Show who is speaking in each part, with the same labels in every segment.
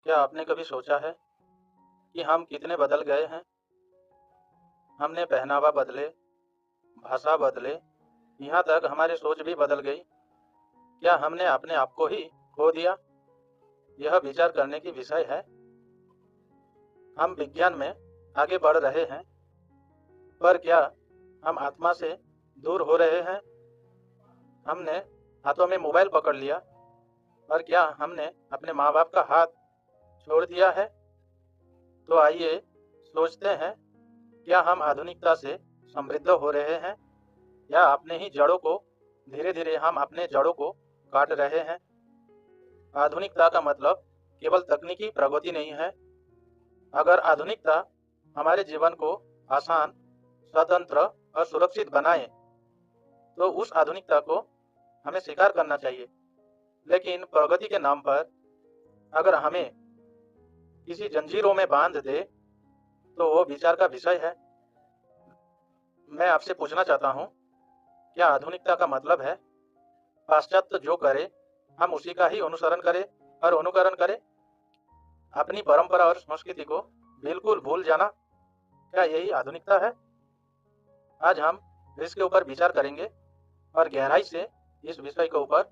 Speaker 1: क्या आपने कभी सोचा है कि हम कितने बदल गए हैं? हमने पहनावा बदले, भाषा बदले, यहाँ तक हमारी सोच भी बदल गई। क्या हमने अपने आप को ही खो दिया? यह विचार करने की विषय है। हम विज्ञान में आगे बढ़ रहे हैं, पर क्या हम आत्मा से दूर हो रहे हैं? हमने हाथों में मोबाइल पकड़ लिया, और क्या हमने अपने माँ बाप का हाथ छोड़ दिया है? तो आइए सोचते हैं, क्या हम आधुनिकता से समृद्ध हो रहे हैं, या अपने ही जड़ों को धीरे धीरे हम अपने जड़ों को काट रहे हैं? आधुनिकता का मतलब केवल तकनीकी प्रगति नहीं है। अगर आधुनिकता हमारे जीवन को आसान, स्वतंत्र और सुरक्षित बनाए, तो उस आधुनिकता को हमें स्वीकार करना चाहिए। लेकिन प्रगति के नाम पर अगर हमें किसी जंजीरों में बांध दे, तो वो विचार का विषय है। मैं आपसे पूछना चाहता हूँ, क्या आधुनिकता का मतलब है पाश्चात्य जो करे हम उसी का ही अनुसरण करें और अनुकरण करें? अपनी परंपरा और संस्कृति को बिल्कुल भूल जाना, क्या यही आधुनिकता है? आज हम इसके ऊपर विचार करेंगे और गहराई से इस विषय के ऊपर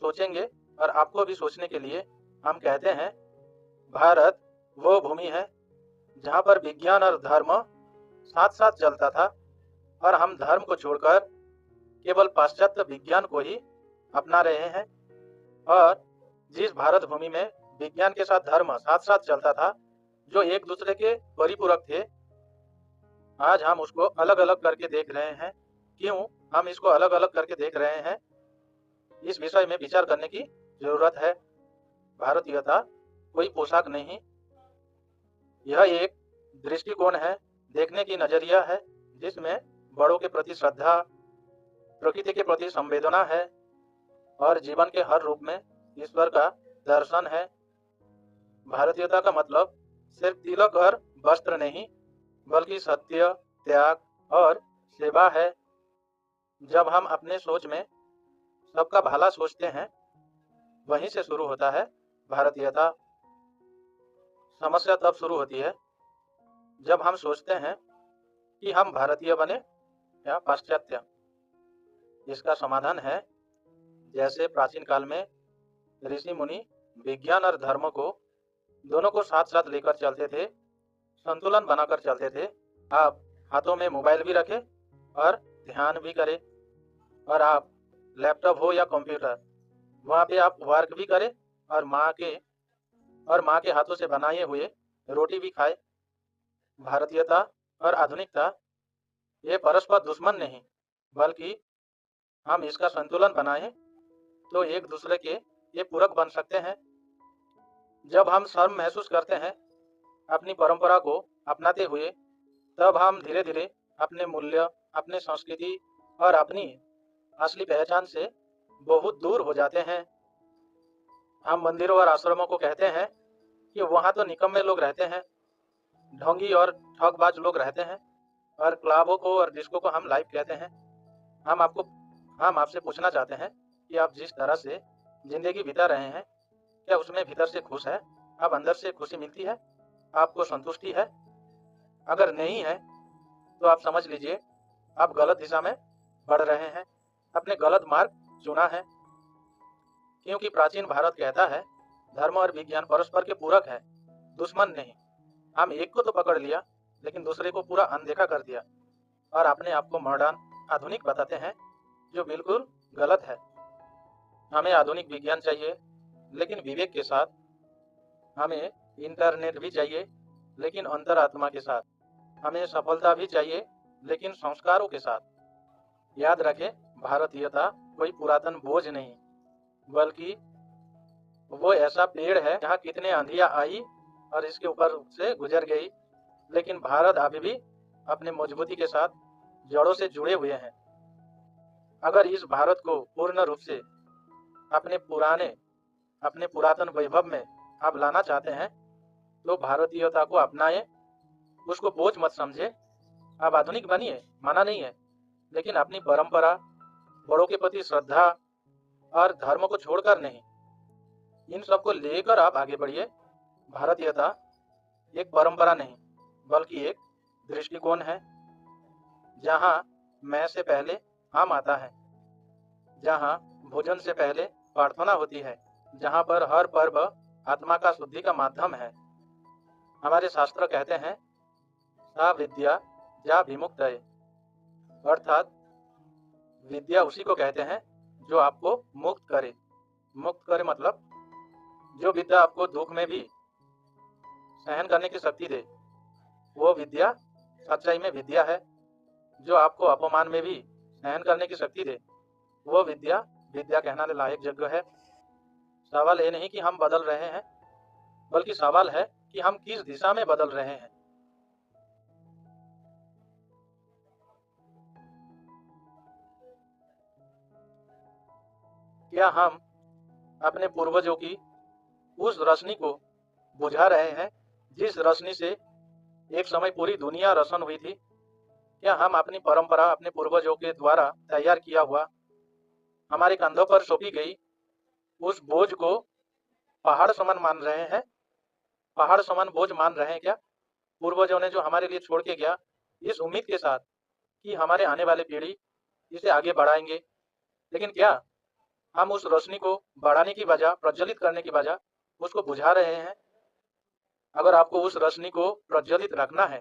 Speaker 1: सोचेंगे। और आपको भी सोचने के लिए हम कहते हैं, भारत वो भूमि है जहाँ पर विज्ञान और धर्म साथ साथ चलता था, और हम धर्म को छोड़कर केवल पाश्चात्य विज्ञान को ही अपना रहे हैं। और जिस भारत भूमि में विज्ञान के साथ धर्म साथ साथ चलता था, जो एक दूसरे के परिपूरक थे, आज हम उसको अलग अलग करके देख रहे हैं। क्यों हम इसको अलग अलग करके देख रहे हैं, इस विषय में विचार करने की जरूरत है। भारतीयता कोई पोशाक नहीं, यह एक दृष्टिकोण है, देखने की नजरिया है, जिसमें बड़ों के प्रति श्रद्धा, प्रकृति के प्रति संवेदना है, और जीवन के हर रूप में ईश्वर का दर्शन है। भारतीयता का मतलब सिर्फ तिलक और वस्त्र नहीं, बल्कि सत्य, त्याग और सेवा है। जब हम अपने सोच में सबका भला सोचते हैं, वहीं से शुरू होता है भारतीयता। समस्या तब शुरू होती है जब हम सोचते हैं कि हम भारतीय बने या पाश्चात्य। इसका समाधान है, जैसे प्राचीन काल में ऋषि मुनि विज्ञान और धर्म को दोनों को साथ साथ लेकर चलते थे, संतुलन बनाकर चलते थे। आप हाथों में मोबाइल भी रखें और ध्यान भी करें, और आप लैपटॉप हो या कंप्यूटर, वहाँ पे आप वर्क भी करें, और माँ के हाथों से बनाए हुए रोटी भी खाए। भारतीयता और आधुनिकता ये परस्पर दुश्मन नहीं, बल्कि हम इसका संतुलन बनाएं तो एक दूसरे के ये पूरक बन सकते हैं। जब हम शर्म महसूस करते हैं अपनी परंपरा को अपनाते हुए, तब हम धीरे धीरे अपने मूल्य, अपने संस्कृति और अपनी असली पहचान से बहुत दूर हो जाते हैं। हम मंदिरों और आश्रमों को कहते हैं कि वहाँ तो निकम्मे लोग रहते हैं, ढोंगी और ठगबाज लोग रहते हैं, और क्लबों को और डिस्को को हम लाइफ कहते हैं। हम आपको हम आपसे पूछना चाहते हैं कि आप जिस तरह से जिंदगी बिता रहे हैं, क्या उसमें भीतर से खुश है? अब अंदर से खुशी मिलती है? आपको संतुष्टि है? अगर नहीं है, तो आप समझ लीजिए आप गलत दिशा में बढ़ रहे हैं, अपने गलत मार्ग चुना है। क्योंकि प्राचीन भारत कहता है, धर्म और विज्ञान परस्पर के पूरक है, दुश्मन नहीं। हम एक को तो पकड़ लिया, लेकिन दूसरे को पूरा अनदेखा कर दिया, और अपने आप को मॉडर्न, आधुनिक बताते हैं, जो बिल्कुल गलत है। हमें आधुनिक विज्ञान चाहिए, लेकिन विवेक के साथ। हमें इंटरनेट भी चाहिए, लेकिन अंतरात्मा के साथ। हमें सफलता भी चाहिए, लेकिन संस्कारों के साथ। याद रखें, भारतीयता कोई पुरातन बोझ नहीं, बल्कि वो ऐसा पेड़ है जहाँ कितने आंधियां आई और इसके ऊपर से गुजर गई, लेकिन भारत अभी भी अपने मजबूती के साथ जड़ों से जुड़े हुए हैं। अगर इस भारत को पूर्ण रूप से अपने अपने पुरातन वैभव में आप लाना चाहते हैं, तो भारतीयता को अपनाएं, उसको बोझ मत समझे। आप आधुनिक बनिए, माना नहीं है, लेकिन अपनी परंपरा, बड़ों के प्रति श्रद्धा और धर्म को छोड़कर नहीं। इन सबको लेकर आप आगे बढ़िए। भारतीयता एक परंपरा नहीं बल्कि एक दृष्टिकोण है, जहाँ मैं से पहले हम आता है, जहाँ भोजन से पहले प्रार्थना होती है, जहाँ पर हर पर्व आत्मा का शुद्धि का माध्यम है। हमारे शास्त्र कहते हैं सा विद्या जा विमुक्तये, अर्थात विद्या उसी को कहते हैं जो आपको मुक्त करे। मुक्त करे मतलब जो विद्या आपको दुख में भी सहन करने की शक्ति दे, वो विद्या सच्चाई में विद्या है। जो आपको अपमान में भी सहन करने की शक्ति दे, वो विद्या विद्या कहने लायक जगह है। सवाल ये नहीं कि हम बदल रहे हैं, बल्कि सवाल है कि हम किस दिशा में बदल रहे हैं। क्या हम अपने पूर्वजों की उस रोशनी को बुझा रहे हैं जिस रोशनी से एक समय पूरी दुनिया रोशन हुई थी? क्या हम अपनी परंपरा, अपने पूर्वजों के द्वारा तैयार किया हुआ, हमारे कंधों पर सौंपी गई उस बोझ को पहाड़ समान मान रहे हैं? पहाड़ समान बोझ मान रहे हैं क्या? पूर्वजों ने जो हमारे लिए छोड़ के गया, इस उम्मीद के साथ कि हमारे आने वाली पीढ़ी इसे आगे बढ़ाएंगे। लेकिन क्या हम उस रोशनी को बढ़ाने की बजाय, प्रज्वलित करने की बजाय उसको बुझा रहे हैं? अगर आपको उस रोशनी को प्रज्वलित रखना है,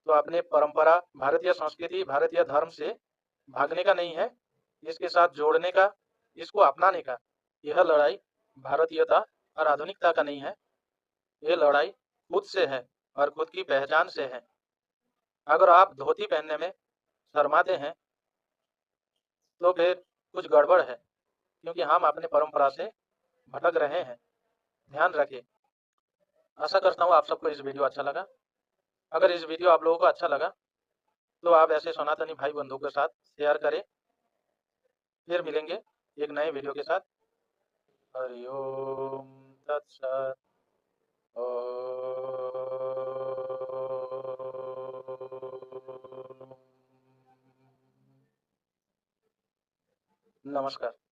Speaker 1: तो अपने परंपरा, भारतीय संस्कृति, भारतीय धर्म से भागने का नहीं है, इसके साथ जोड़ने का, इसको अपनाने का। यह लड़ाई भारतीयता और आधुनिकता का नहीं है, यह लड़ाई खुद से है और खुद की पहचान से है। अगर आप धोती पहनने में शर्माते हैं, तो फिर कुछ गड़बड़ है, क्योंकि हम अपने परंपरा से भटक रहे हैं। ध्यान रखिए। आशा करता हूँ आप सबको इस वीडियो अच्छा लगा। अगर इस वीडियो आप लोगों को अच्छा लगा, तो आप ऐसे सनातनी भाई बंधुओं के साथ शेयर करें। फिर मिलेंगे एक नए वीडियो के साथ। हरि ओम तत्सत। ओम नमस्कार।